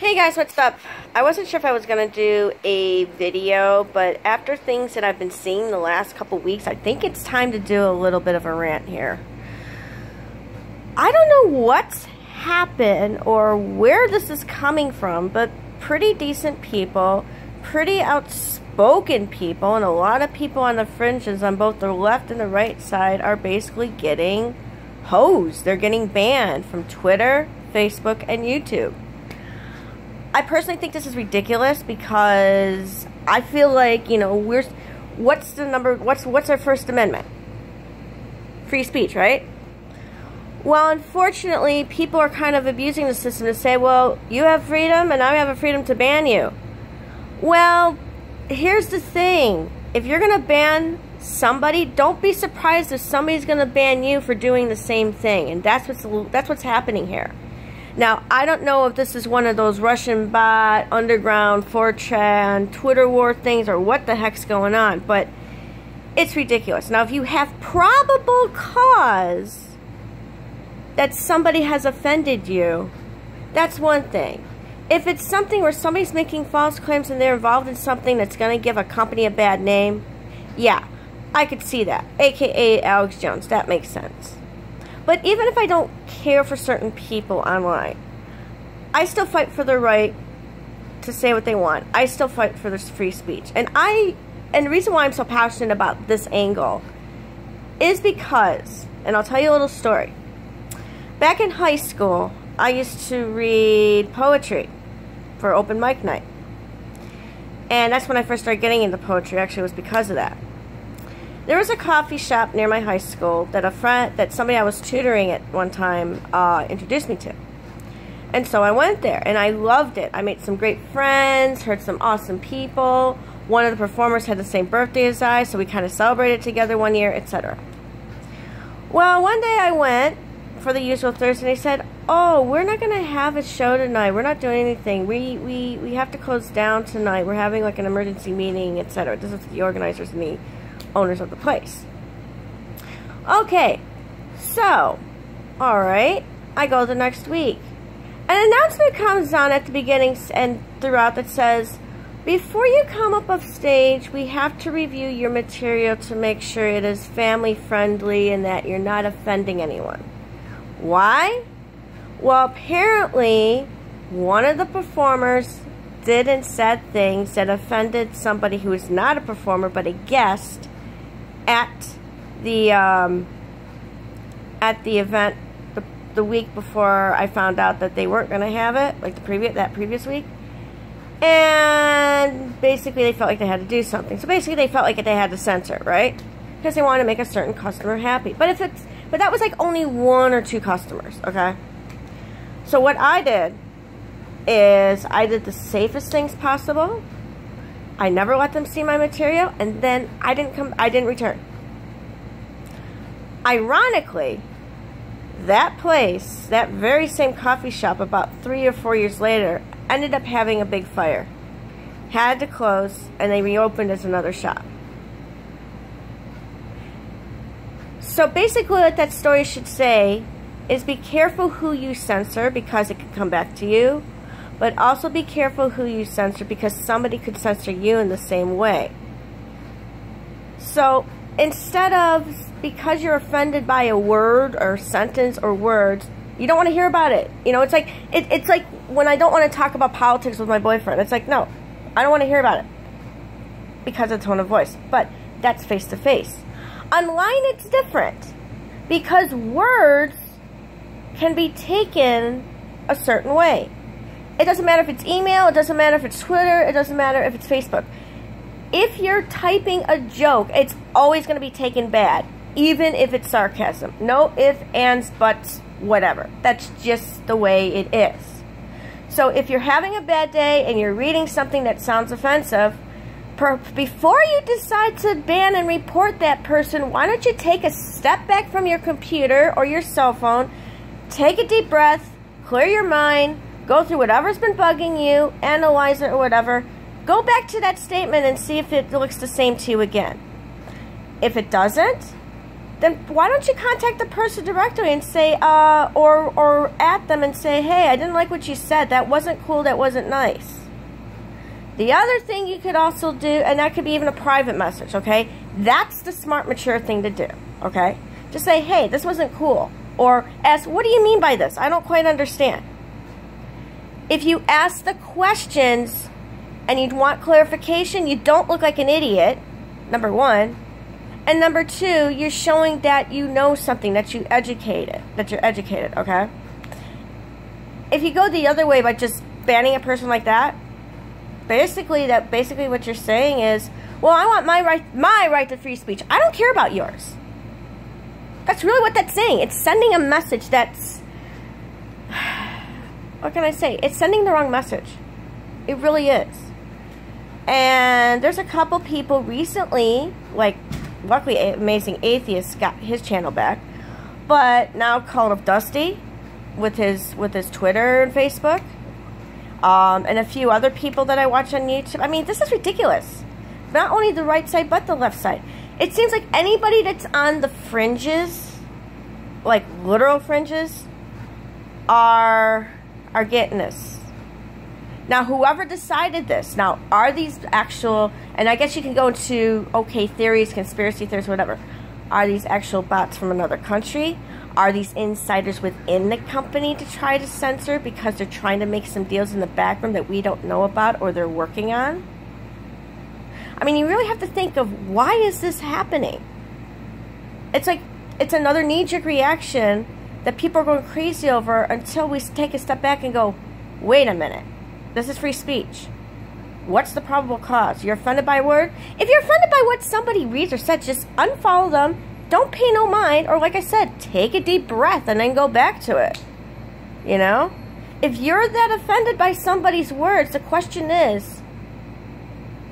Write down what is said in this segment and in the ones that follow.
Hey guys, what's up? I wasn't sure if I was going to do a video, but after things that I've been seeing the last couple weeks, I think it's time to do a little bit of a rant here. I don't know what's happened or where this is coming from, but pretty decent people, pretty outspoken people, and a lot of people on the fringes on both the left and the right side are basically getting hosed. They're getting banned from Twitter, Facebook, and YouTube. I personally think this is ridiculous because I feel like, you know, what's our First Amendment? Free speech, right? Well, unfortunately, people are kind of abusing the system to say, well, you have freedom and I have a freedom to ban you. Well, here's the thing. If you're going to ban somebody, don't be surprised if somebody's going to ban you for doing the same thing. And that's what's happening here. Now, I don't know if this is one of those Russian bot, underground, 4chan, Twitter war things, or what the heck's going on, but it's ridiculous. Now, if you have probable cause that somebody has offended you, that's one thing. If it's something where somebody's making false claims and they're involved in something that's going to give a company a bad name, yeah, I could see that, aka Alex Jones. That makes sense. But even if I don't care for certain people online, I still fight for the right to say what they want. I still fight for this free speech. And the reason why I'm so passionate about this angle is because, and I'll tell you a little story. Back in high school, I used to read poetry for open mic night. And that's when I first started getting into poetry. Actually, it was because of that. There was a coffee shop near my high school that somebody I was tutoring at one time introduced me to. And so I went there, and I loved it. I made some great friends, heard some awesome people. One of the performers had the same birthday as I, so we kind of celebrated together one year, etc. Well, one day I went for the usual Thursday, and they said, oh, we're not going to have a show tonight. We're not doing anything. We have to close down tonight. We're having like an emergency meeting, etc. This is the organizers and the owners of the place. Okay, so, alright, I go the next week. An announcement comes on at the beginning and throughout that says, before you come up off stage, we have to review your material to make sure it is family friendly and that you're not offending anyone. Why? Well, apparently, one of the performers did and said things that offended somebody who is not a performer but a guest at the event the week before I found out that they weren't going to have it, like that previous week. And basically they felt like they had to do something. So basically they felt like they had to censor, right? Because they wanted to make a certain customer happy. But that was like only one or two customers, okay? So what I did is I did the safest things possible. I never let them see my material, and then I didn't return. Ironically, that place, that very same coffee shop, about 3 or 4 years later, ended up having a big fire. Had to close, and they reopened as another shop. So basically what that story should say is be careful who you censor because it can come back to you. But also be careful who you censor because somebody could censor you in the same way. So instead of, because you're offended by a word or sentence or words, you don't want to hear about it. You know, it's like when I don't want to talk about politics with my boyfriend. It's like, no, I don't want to hear about it because of the tone of voice. But that's face to face. Online, it's different because words can be taken a certain way. It doesn't matter if it's email, it doesn't matter if it's Twitter, it doesn't matter if it's Facebook. If you're typing a joke, it's always going to be taken bad, even if it's sarcasm. No ifs, ands, buts, whatever. That's just the way it is. So if you're having a bad day and you're reading something that sounds offensive, before you decide to ban and report that person, why don't you take a step back from your computer or your cell phone, take a deep breath, clear your mind, go through whatever's been bugging you, analyze it or whatever. Go back to that statement and see if it looks the same to you again. If it doesn't, then why don't you contact the person directly and say, or at them and say, hey, I didn't like what you said. That wasn't cool. That wasn't nice. The other thing you could also do, and that could be even a private message, okay? That's the smart, mature thing to do, okay? Just say, hey, this wasn't cool. Or ask, what do you mean by this? I don't quite understand. If you ask the questions and you want clarification, you don't look like an idiot, number one. And number two, you're showing that you know something, that you're educated, okay? If you go the other way by just banning a person like that, basically what you're saying is, well, I want my right to free speech. I don't care about yours. That's really what that's saying. It's sending a message that's, what can I say? It's sending the wrong message. It really is. And there's a couple people recently, like, luckily Amazing Atheist got his channel back, but now Call of Dusty with his Twitter and Facebook, and a few other people that I watch on YouTube. I mean, this is ridiculous. Not only the right side, but the left side. It seems like anybody that's on the fringes, like literal fringes, are getting this. Now, whoever decided this, now, are these actual, and I guess you can go into, okay, theories, conspiracy theories, whatever. Are these actual bots from another country? Are these insiders within the company to try to censor because they're trying to make some deals in the background that we don't know about or they're working on? I mean, you really have to think of, why is this happening? It's like, it's another knee-jerk reaction that people are going crazy over until we take a step back and go, wait a minute. This is free speech. What's the probable cause? You're offended by a word? If you're offended by what somebody reads or said, just unfollow them. Don't pay no mind. Or like I said, take a deep breath and then go back to it. You know? If you're that offended by somebody's words, the question is,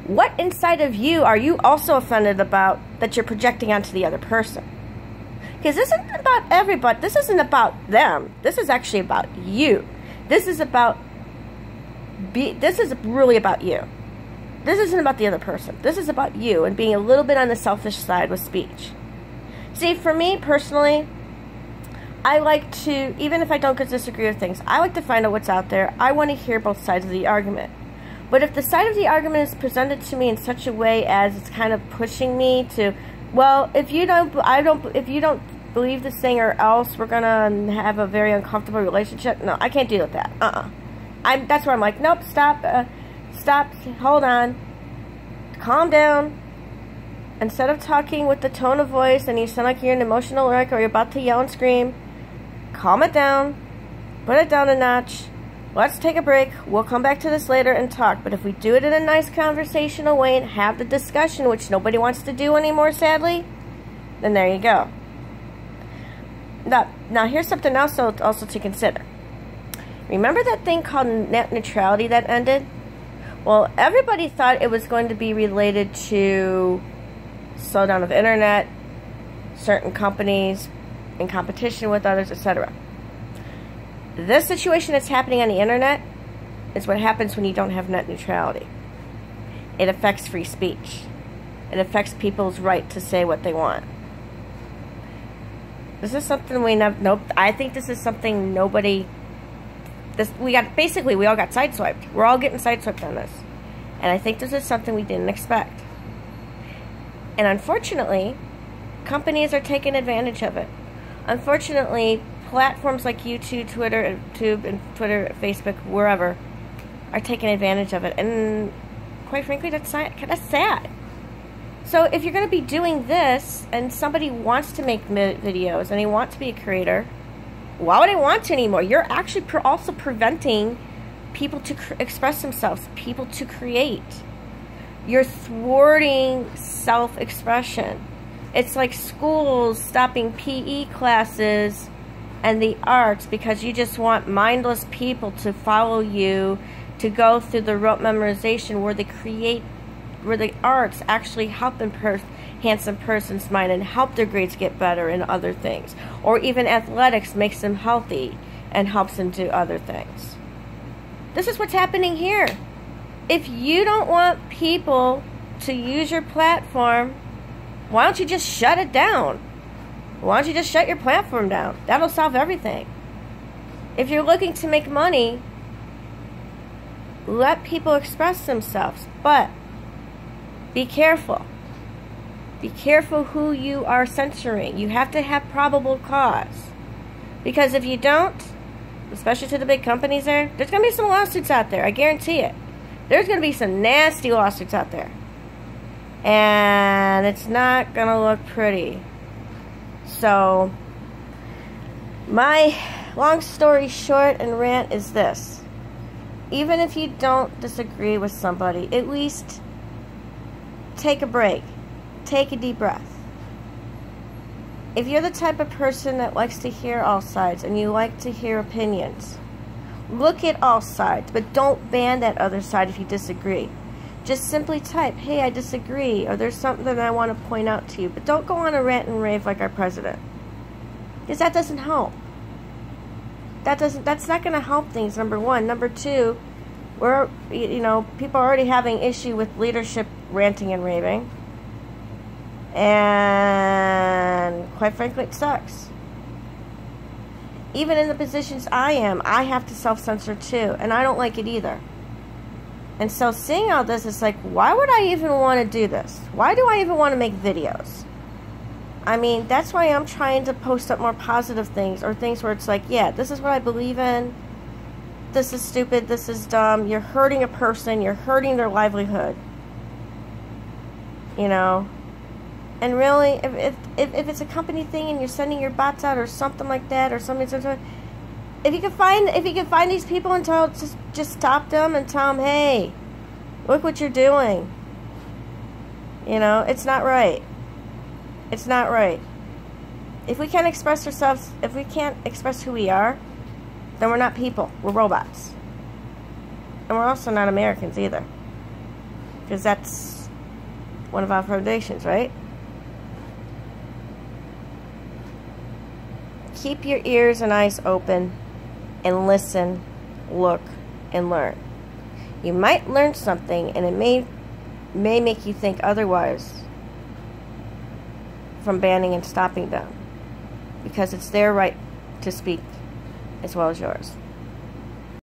what inside of you are you also offended about that you're projecting onto the other person? Because this isn't about everybody. This isn't about them. This is actually about you. This is about... this is really about you. This isn't about the other person. This is about you and being a little bit on the selfish side with speech. See, for me personally, I like to, even if I don't disagree with things, I like to find out what's out there. I want to hear both sides of the argument. But if the side of the argument is presented to me in such a way as it's kind of pushing me to, well, if you don't believe this thing or else we're gonna have a very uncomfortable relationship. No, I can't deal with that. That's where I'm like, nope, stop, hold on, calm down. Instead of talking with the tone of voice and you sound like you're an emotional wreck or you're about to yell and scream, calm it down, put it down a notch, let's take a break, we'll come back to this later and talk. But if we do it in a nice conversational way and have the discussion, which nobody wants to do anymore, sadly, then there you go. Now here's something else also to consider. Remember that thing called net neutrality that ended? Well, everybody thought it was going to be related to slowdown of internet, certain companies in competition with others, etc. This situation that's happening on the internet is what happens when you don't have net neutrality. It affects free speech. It affects people's right to say what they want. This is something we never. Nope. I think this is something nobody. We all got sideswiped. We're all getting sideswiped on this, and I think this is something we didn't expect. And unfortunately, companies are taking advantage of it. Unfortunately, platforms like YouTube, Twitter, Facebook, wherever, are taking advantage of it. And quite frankly, that's kind of sad. So if you're going to be doing this, and somebody wants to make videos, and they want to be a creator, why would they want to anymore? You're actually also preventing people to express themselves, people to create. You're thwarting self-expression. It's like schools stopping PE classes and the arts because you just want mindless people to follow you, to go through the rote memorization where the arts actually help enhance a person's mind and help their grades get better and other things. Or even athletics makes them healthy and helps them do other things. This is what's happening here. If you don't want people to use your platform, why don't you just shut it down? Why don't you just shut your platform down? That'll solve everything. If you're looking to make money, let people express themselves. But be careful. Be careful who you are censoring. You have to have probable cause. Because if you don't, especially to the big companies there's going to be some lawsuits out there. I guarantee it. There's going to be some nasty lawsuits out there. And it's not going to look pretty. So, my long story short and rant is this. Even if you don't disagree with somebody, at least take a break. Take a deep breath. If you're the type of person that likes to hear all sides and you like to hear opinions, look at all sides, but don't ban that other side if you disagree. Just simply type, hey, I disagree, or there's something that I want to point out to you. But don't go on a rant and rave like our president. Because that doesn't help. That's not going to help things, number one. Number two, people are already having issue with leadership ranting and raving. And quite frankly, it sucks. Even in the positions I am, I have to self-censor too. And I don't like it either. And so seeing all this, it's like, why would I even want to do this? Why do I even want to make videos? I mean, that's why I'm trying to post up more positive things, or things where it's like, yeah, this is what I believe in. This is stupid. This is dumb. You're hurting a person. You're hurting their livelihood. You know? And really, if it's a company thing and you're sending your bots out or something like that, or something, if you can find these people and just stop them and tell them, hey, look what you're doing. You know, it's not right. It's not right. If we can't express ourselves, if we can't express who we are, then we're not people. We're robots. And we're also not Americans either. Because that's one of our foundations, right? Keep your ears and eyes open and listen, look, and learn. You might learn something, and it may make you think otherwise from banning and stopping them, because it's their right to speak as well as yours.